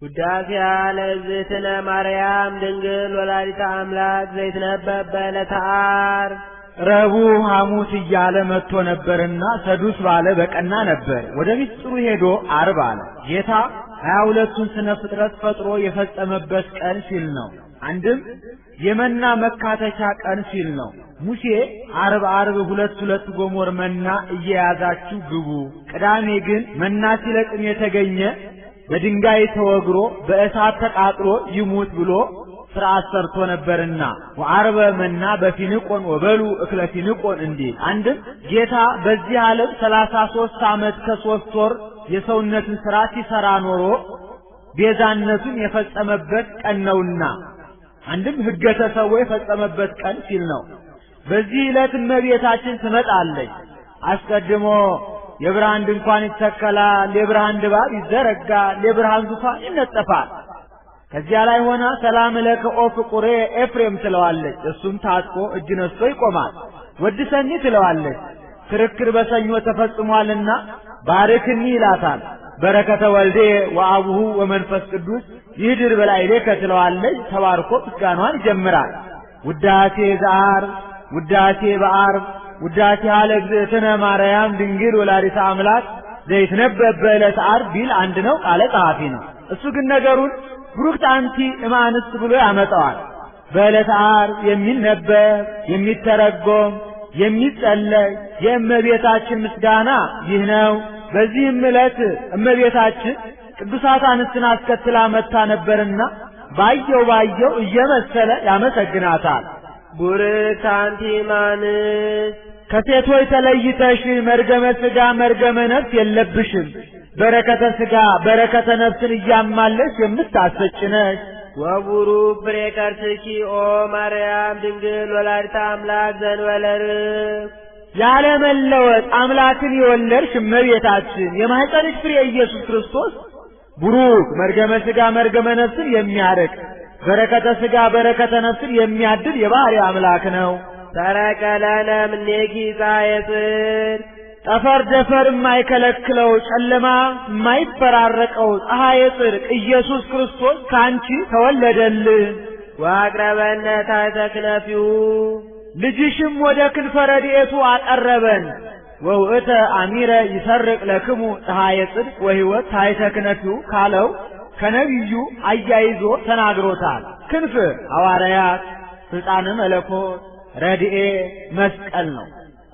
ውዳሴያ ለእግዝእትነ ማርያም ድንግል ወላዲተ አምላክ ዘይትነበብ በዕለተ ዓርብ ረቡዕ ሐሙስ እያለ መጥቶ ነበርና ሰዱስ ባለ በቀና ነበር። ወደ ምስጢሩ ሄዶ ዓርብ አለ። ጌታ 22ቱን ስነ ፍጥረት ፈጥሮ የፈጸመበት ቀን ሲል ነው። አንድም የመና መካተቻ ቀን ሲል ነው። ሙሴ ዓርብ ሁለት ጎሞር መና እየያዛችሁ ግቡ፣ ቅዳሜ ግን መና ሲለቅም የተገኘ በድንጋይ ተወግሮ በእሳት ተቃጥሎ ይሙት ብሎ ሥርዓት ሰርቶ ነበርና ወዓርበ መና በፊንቆን ወበሉ እክለ ፊንቆን እንዲል። አንድም ጌታ በዚህ ዓለም 33 ዓመት ከ3 ወር የሰውነትን ሥራ ሲሰራ ኖሮ ቤዛነቱን የፈጸመበት ቀን ነውና አንድም ሕገ ተሰዎ የፈጸመበት ቀን ሲል ነው። በዚህ ዕለት እመቤታችን ትመጣለች። አስቀድሞ የብርሃን ድንኳን ይተከላል፣ የብርሃን ድባብ ይዘረጋል፣ የብርሃን ዙፋን ይነጠፋል። ከዚያ ላይ ሆና ሰላም ለከ ኦ ፍቁሬ ኤፍሬም ትለዋለች። እሱም ታጥቆ እጅ ነስቶ ይቆማል። ወድሰኒ ትለዋለች። ክርክር በሰኞ ተፈጽሟልና ባርክኒ ይላታል። በረከተ ወልዴ ወአቡሁ ወመንፈስ ቅዱስ ይድር በላዕሌከ ትለዋለች። ተባርኮ ምስጋናዋን ይጀምራል። ውዳሴ ዘዓርብ ውዳሴ በዓርብ ውዳሴ ለእግዝእትነ ማርያም ድንግል ወላዲተ አምላክ ዘይትነበብ በዕለተ ዓርብ ቢል አንድ ነው፣ ቃለ ጸሐፊ ነው። እሱ ግን ነገሩን ብሩክት አንቲ እማንስት ብሎ ያመጣዋል። በዕለተ ዓርብ የሚነበብ የሚተረጎም የሚጸለይ የእመቤታችን ምስጋና ይህ ነው። በዚህም ዕለት እመቤታችን ቅዱሳት አንስትን አስከትላ መጥታ ነበርና ባየው እየመሰለ ያመሰግናታል። ቡርክት አንቲ እማንስት ከሴቶች ተለይተሽ መርገመ ሥጋ መርገመ ነፍስ የለብሽም። በረከተ ሥጋ በረከተ ነፍስን እያማለሽ የምታሰጭ ነሽ። ወቡሩክ ፍሬ ከርሥኪ ኦ ማርያም ድንግል ወላዲተ አምላክ ዘእንበለ ርግብ ያለ መለወጥ አምላክን የወለድሽ እመቤታችን የማኅፀንሽ ፍሬ ኢየሱስ ክርስቶስ ቡሩክ መርገመ ሥጋ መርገመ ነፍስን የሚያርቅ በረከተ ሥጋ በረከተ ነፍስን የሚያድል የባሕርይ አምላክ ነው። ተረቀለነ እምኔኪ ፀሐየ ጽድቅ ጠፈር ደፈር የማይከለክለው ጨለማ የማይፈራረቀው ፀሐየ ጽድቅ ኢየሱስ ክርስቶስ ካንቺ ተወለደልን። ወአቅረበነ ታሕተ ክነፊሁ ልጅሽም ወደ ክንፈ ረድኤቱ አቀረበን። ወውእተ አሚረ ይሰርቅ ለክሙ ፀሐየ ጽድቅ ወሕይወት ታሕተ ክነፊሁ ካለው ከነቢዩ አያይዞ ተናግሮታል። ክንፍ ሐዋርያት፣ ስልጣነ መለኮት፣ ረድኤት መስቀል ነው።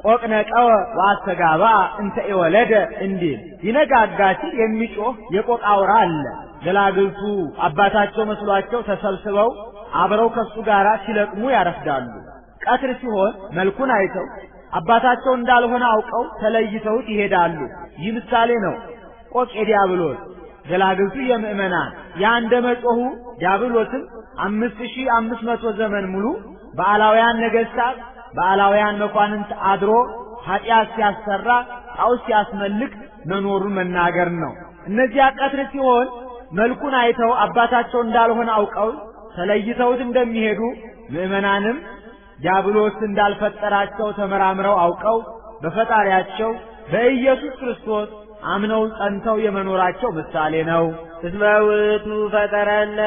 ቆቅነቀወ ወአስተጋባ እንተ ኢወለደ እንዲል ይነጋጋ ሲል የሚጮህ የቆቅ አውራ አለ። ገላግልቱ አባታቸው መስሏቸው ተሰብስበው አብረው ከሱ ጋር ሲለቅሙ ያረፍዳሉ። ቀትር ሲሆን መልኩን አይተው አባታቸው እንዳልሆነ አውቀው ተለይተውት ይሄዳሉ። ይህ ምሳሌ ነው። ቆቅ የዲያብሎስ ገላግልቱ የምእመናን ያንደ መጮሁ ዲያብሎስም 5500 ዘመን ሙሉ በአላውያን ነገሥታት በአላውያን መኳንንት አድሮ ኃጢአት ሲያሰራ ጣዖት ሲያስመልክ መኖሩን መናገር ነው። እነዚያ ቀትር ሲሆን መልኩን አይተው አባታቸው እንዳልሆነ አውቀው ተለይተውት እንደሚሄዱ ምእመናንም ዲያብሎስ እንዳልፈጠራቸው ተመራምረው አውቀው በፈጣሪያቸው በኢየሱስ ክርስቶስ አምነው ጸንተው የመኖራቸው ምሳሌ ነው። እስመ ውእቱ ፈጠረነ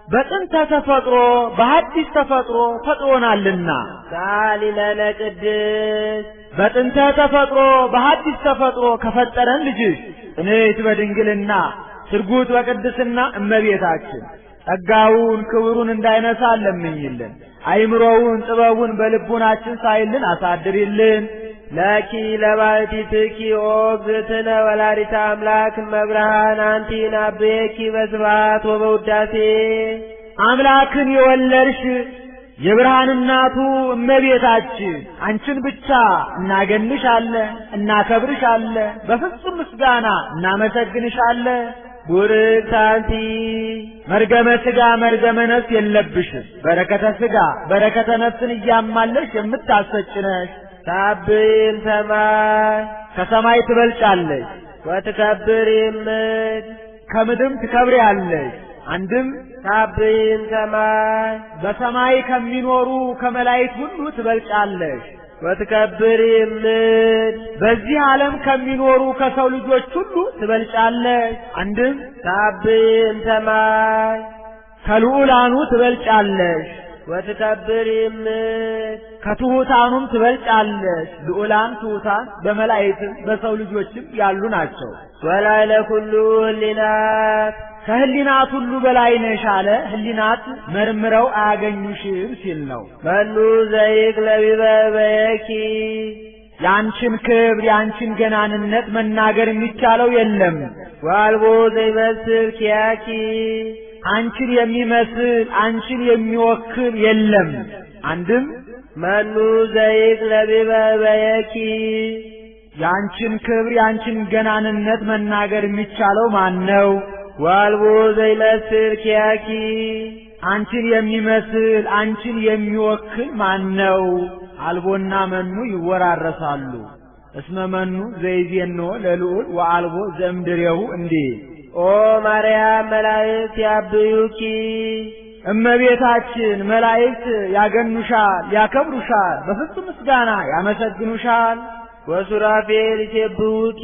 በጥንተ ተፈጥሮ በሐዲስ ተፈጥሮ ፈጥሮናልና። ሳሊ ለነ ቅድስት በጥንተ ተፈጥሮ በሐዲስ ተፈጥሮ ከፈጠረን ልጅሽ ጽንዕት በድንግልና ስርጉት በቅድስና እመቤታችን ጸጋውን ክብሩን እንዳይነሳ ለምኝልን። አይምሮውን ጥበቡን በልቡናችን ሳይልን አሳድሪልን። ለኪ ለባሕቲትኪ ኦ እግዝእትነ ወላዲተ አምላክ እመብርሃን አንቲ ናብየኪ በስብሐት ወበውዳሴ አምላክን የወለድሽ የብርሃን እናቱ እመቤታችን አንቺን ብቻ እናገንሻለን፣ እናከብርሻለን፣ በፍጹም ምስጋና እናመሰግንሻለን። ቡርክት አንቲ መርገመ ሥጋ መርገመ ነፍስ የለብሽም። በረከተ ሥጋ በረከተ ነፍስን እያማለሽ የምታሰጭ ነሽ። ታብይም ሰማይ ከሰማይ ትበልጫለሽ። ወትከብሪም ምድር ከምድርም ትከብሪያለሽ። አንድም ታብይም ሰማይ በሰማይ ከሚኖሩ ከመላእክት ሁሉ ትበልጫለሽ። ወትከብር ምድር በዚህ ዓለም ከሚኖሩ ከሰው ልጆች ሁሉ ትበልጫለሽ። አንድም ታብይም ሰማይ ከልዑላኑ ትበልጫለሽ። ወትከብር ምድር ከትሑታኑም ትበልጫለሽ። ልዑላን ትሑታን በመላእክትም በሰው ልጆችም ያሉ ናቸው። ወላዕለ ኩሉ ህሊናት ከህሊናት ሁሉ በላይ ነሽ አለ። ህሊናት መርምረው አያገኙሽም ሲል ነው። መኑ ዘይክል ቢበበኪ ያንቺን ክብር ያንቺን ገናንነት መናገር የሚቻለው የለም። ወአልቦ ዘይመስል ኪያኪ አንቺን የሚመስል አንቺን የሚወክል የለም። አንድም መኑ ዘይክል ቢበበኪ ያንቺን ክብር ያንቺን ገናንነት መናገር የሚቻለው ማን ነው? ወአልቦ ዘይመስል ኪያኪ አንቺን የሚመስል አንቺን የሚወክል ማን ነው? አልቦና መኑ ይወራረሳሉ። እስመ መኑ ዘይዜኖ ለልዑል ወአልቦ ዘእምድሬሁ እንዴ ኦ ማርያም መላእክት ያብዩኪ እመቤታችን መላእክት ያገኑሻል፣ ያከብሩሻል፣ በፍጹም ምስጋና ያመሰግኑሻል። ወሱራፌል ይሴብሑኪ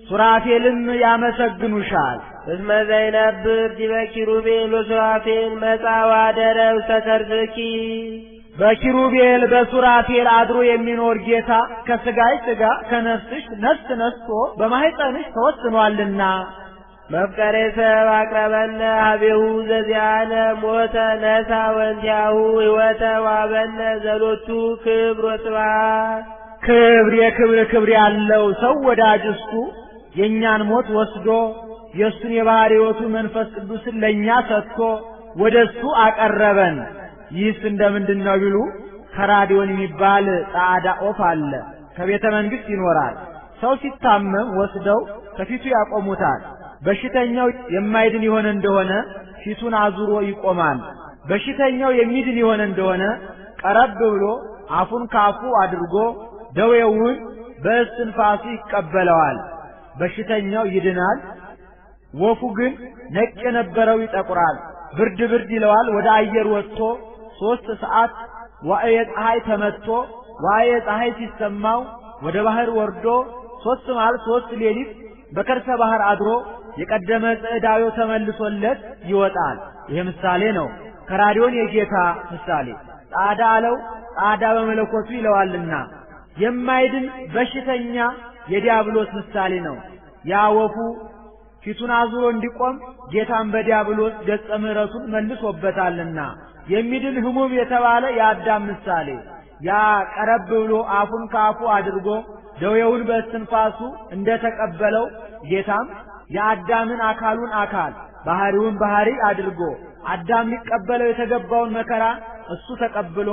ሱራፌልም ያመሰግኑሻል። እስመ ዘይነብር ዲበ ኪሩቤል ወሱራፌል መጻ ወአደረ ውስተ ከርሥኪ በኪሩቤል በሱራፌል አድሮ የሚኖር ጌታ ከሥጋሽ ሥጋ ከነፍስሽ ነፍስ ነስቶ በማኅፀንሽ ተወስኗልና። መፍቀሬ ሰብ አቅረበነ ኀቤሁ ዘዚአነ ሞተ ነሣ ወእንቲአሁ ሕይወተ ወሀበነ ዘሎቱ ክብር ወስብሐት ክብር የክብር ክብር ያለው ሰው ወዳጅ እሱ የእኛን ሞት ወስዶ የእሱን የባሕርይ ሕይወቱ መንፈስ ቅዱስን ለእኛ ሰጥቶ ወደ እሱ አቀረበን። ይህስ እንደምንድን ነው ቢሉ ከራዲዮን የሚባል ጻዕዳ ኦፍ አለ። ከቤተ መንግሥት ይኖራል። ሰው ሲታመም ወስደው ከፊቱ ያቆሙታል። በሽተኛው የማይድን የሆነ እንደሆነ ፊቱን አዙሮ ይቆማል። በሽተኛው የሚድን የሆነ እንደሆነ ቀረብ ብሎ አፉን ካፉ አድርጎ ደዌውን በእስትንፋሱ ይቀበለዋል። በሽተኛው ይድናል። ወፉ ግን ነጭ የነበረው ይጠቁራል፣ ብርድ ብርድ ይለዋል። ወደ አየር ወጥቶ 3 ሰዓት ዋዕየ ፀሐይ ተመትቶ ዋዕየ ፀሐይ ሲሰማው ወደ ባህር ወርዶ 3 መዓልት 3 ሌሊት በከርሰ ባህር አድሮ የቀደመ ጽዕዳዊው ተመልሶለት ይወጣል። ይሄ ምሳሌ ነው። ከራዲዮን የጌታ ምሳሌ ጻዕዳ አለው። ጻዕዳ በመለኮቱ ይለዋልና የማይድን በሽተኛ የዲያብሎስ ምሳሌ ነው። ያ ወፉ ፊቱን አዙሮ እንዲቆም ጌታን በዲያብሎስ ገጸ ምሕረቱን መልሶበታልና የሚድን ሕሙም የተባለ የአዳም ምሳሌ ያ ቀረብ ብሎ አፉን ካፉ አድርጎ ደዌውን በእስትንፋሱ እንደተቀበለው ጌታም የአዳምን አካሉን አካል ባህሪውን ባህሪ አድርጎ አዳም ሊቀበለው የተገባውን መከራ እሱ ተቀብሎ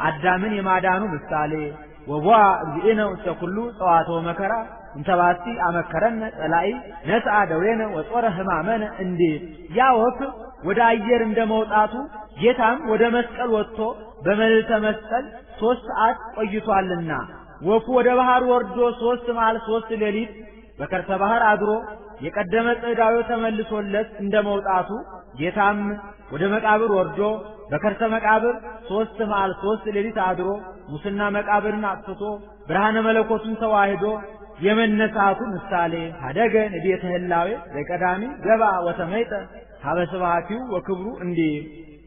አዳምን የማዳኑ ምሳሌ ወቧ እግዚእነ ውስተ ኩሉ ጸዋትወ መከራ እንተባቲ አመከረነ ጸላኢ ነስአ ደዌነ ወጾረ ሕማመነ እንዴ ያ ወፍ ወደ አየር እንደመውጣቱ ጌታም ወደ መስቀል ወጥቶ በመልዕልተ መስቀል 3 ሰዓት ቆይቷልና ወፉ ወደ ባህር ወርዶ 3 መዓልት 3 ሌሊት በከርሰ ባህር አድሮ የቀደመ ጽዕዳዊው ተመልሶለት እንደመውጣቱ ጌታም ወደ መቃብር ወርዶ በከርሰ መቃብር 3 መዓልት 3 ሌሊት አድሮ ሙስና መቃብርን አጥፍቶ ብርሃነ መለኮቱን ተዋህዶ የመነሳቱ ምሳሌ ሀደገ ንቤተ ህላዌ ዘቀዳሚ ገባ ወተመይጠ ሀበ ስብሐቲሁ ወክብሩ እንዴ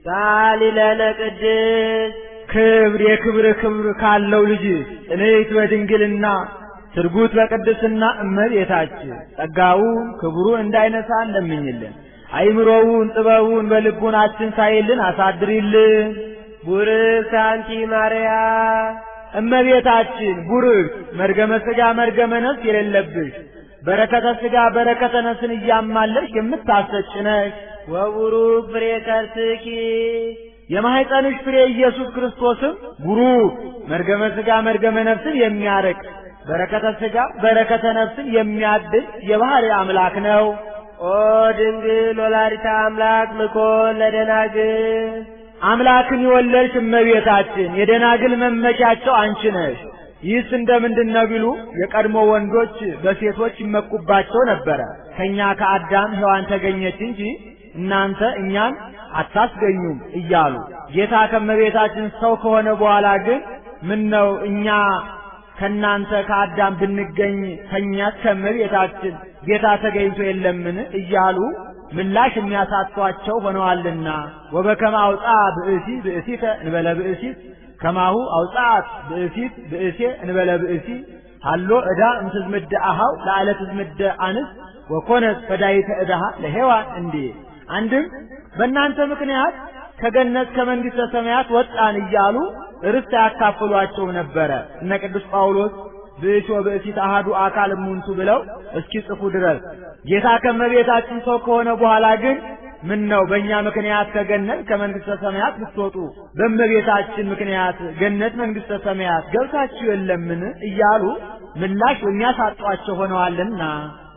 ሳሊ ለነ ቅድስት ክብር የክብር ክብር ካለው ልጅ ጽንዕት በድንግልና ትርጉት በቅድስና እመቤታችን ጸጋውን ክብሩን እንዳይነሳ እንደምኝልን አይምሮውን ጥበቡን በልቡናችን ሳይልን አሳድሪልን። ቡርክት አንቲ ማርያም እመቤታችን ቡርክት መርገመ ሥጋ መርገመ ነፍስ የሌለብሽ በረከተ ሥጋ በረከተ ነፍስን እያማለሽ የምታሰጭ ነሽ። ወቡሩክ ፍሬ ከርሥኪ የማኅፀንሽ ፍሬ ኢየሱስ ክርስቶስም ቡሩክ መርገመ ሥጋ መርገመ ነፍስን የሚያርቅ በረከተ ሥጋ በረከተ ነፍስን የሚያድል የባሕርይ አምላክ ነው። ኦ ድንግል ወላዲተ አምላክ ምኮን ለደናግል አምላክን የወለድሽ እመቤታችን የደናግል መመኪያቸው አንቺ ነሽ። ይህስ እንደምንድን ነው ቢሉ የቀድሞ ወንዶች በሴቶች ይመኩባቸው ነበረ። ከኛ ከአዳም ሔዋን ተገኘች እንጂ እናንተ እኛን አታስገኙም እያሉ ጌታ ከእመቤታችን ሰው ከሆነ በኋላ ግን ምን ነው እኛ ከናንተ ከአዳም ብንገኝ ከኛስ ከመቤታችን ጌታ ተገኝቶ የለምን እያሉ ምላሽ የሚያሳጧቸው ሆነዋልና ወበከመ አውጣ ብእሲ ብእሲተ እንበለ ብእሲት ከማሁ አውጣት ብእሲት ብእሴ እንበለ ብእሲ ሃሎ ዕዳ እምትዝምደ አሃው ለዓለ ትዝምደ አንስ ወኮነት ፈዳይተ ዕዳሃ ለሔዋን እንዴ አንድም በእናንተ ምክንያት ከገነት ከመንግሥተ ሰማያት ወጣን እያሉ ርስት ያካፍሏቸው ነበረ። እነ ቅዱስ ጳውሎስ ብእሲ ወብእሲት አሐዱ አካል እሙንቱ ብለው እስኪጽፉ ድረስ ጌታ ከመቤታችን ሰው ከሆነ በኋላ ግን ምን ነው በእኛ ምክንያት ከገነት ከመንግሥተ ሰማያት ብትወጡ በመቤታችን ምክንያት ገነት መንግሥተ ሰማያት ገብታችሁ የለምን እያሉ ምላሽ የሚያሳጧቸው ሆነዋልና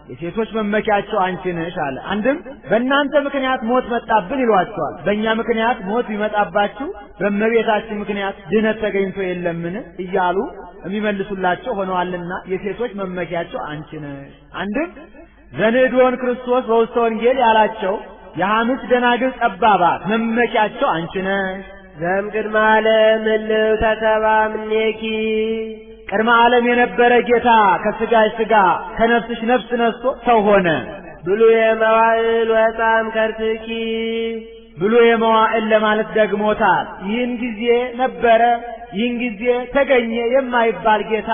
የሴቶች መመኪያቸው አንቺ ነሽ አለ። አንድም በእናንተ ምክንያት ሞት መጣብን ይሏቸዋል። በእኛ ምክንያት ሞት ቢመጣባችሁ በመቤታችን ምክንያት ድነት ተገኝቶ የለምን እያሉ የሚመልሱላቸው ሆነዋልና የሴቶች መመኪያቸው አንቺ ነሽ። አንድም ዘንዕድዎን ክርስቶስ በውስተ ወንጌል ያላቸው የሐምስ ደናግል ጠባባት መመኪያቸው አንቺ ነሽ። ዘእምቅድመ ዓለም እልው ተሰብአ እምኔኪ ቅድመ ዓለም የነበረ ጌታ ከሥጋሽ ሥጋ ከነፍስሽ ነፍስ ነስቶ ሰው ሆነ። ብሉየ መዋዕል ወሕፃም ከርሥኪ ብሉየ መዋዕል ለማለት ደግሞታል። ይህን ጊዜ ነበረ ይህን ጊዜ ተገኘ የማይባል ጌታ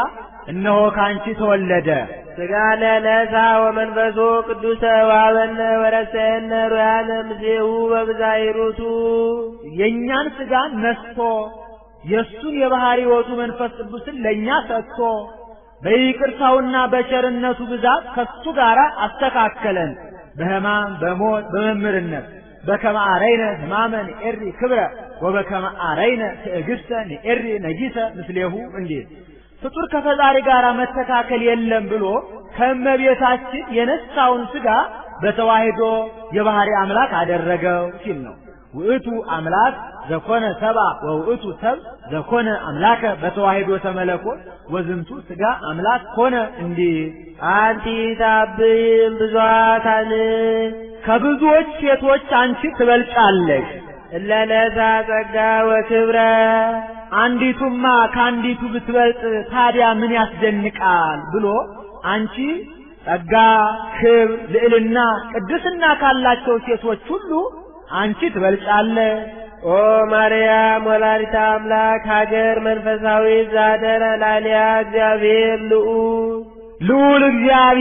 እነሆ ካንቺ ተወለደ። ሥጋነ ነሣ ወመንፈሶ ቅዱሰ ወሀበነ ወረሰየነ ሮያነ ምስሌሁ በብዝኃ ሂሩቱ የእኛን ሥጋ ነስቶ የእሱን የባሕርይ ሕይወቱ መንፈስ ቅዱስን ለእኛ ሰጥቶ በይቅርታውና በቸርነቱ ብዛት ከሱ ጋር አስተካከለን። በሕማም በሞት በመምህርነት በከመ አረይነ ሕማመ ንኤሪ ክብረ ወበከመ አረይነ ትዕግሥተ ንኤሪ ነጊሰ ምስሌሁ እንዴት ፍጡር ከፈጣሪ ጋር መተካከል የለም ብሎ ከእመቤታችን የነሳውን ሥጋ በተዋሕዶ የባሕርይ አምላክ አደረገው ሲል ነው። ውእቱ አምላክ ዘኮነ ሰብአ ወውእቱ ሰብ ዘኮነ አምላከ በተዋሕዶ ተመለኮት ወዝንቱ ሥጋ አምላክ ኮነ እንዲህ አንቲ ታብይም ብዙኃት አንስት ከብዙዎች ሴቶች አንቺ ትበልጫለሽ። እለ ነሣ ጸጋ ወክብረ አንዲቱማ ከአንዲቱ ብትበልጥ ታዲያ ምን ያስደንቃል ብሎ አንቺ ጸጋ፣ ክብር፣ ልዕልና፣ ቅድስና ካላቸው ሴቶች ሁሉ አንቺ ትበልጫለሽ። ኦ ማርያም ወላዲተ አምላክ ሀገር መንፈሳዊት ዛደረ ላዕሌሃ እግዚአብሔር ልዑል እግዚአብሔር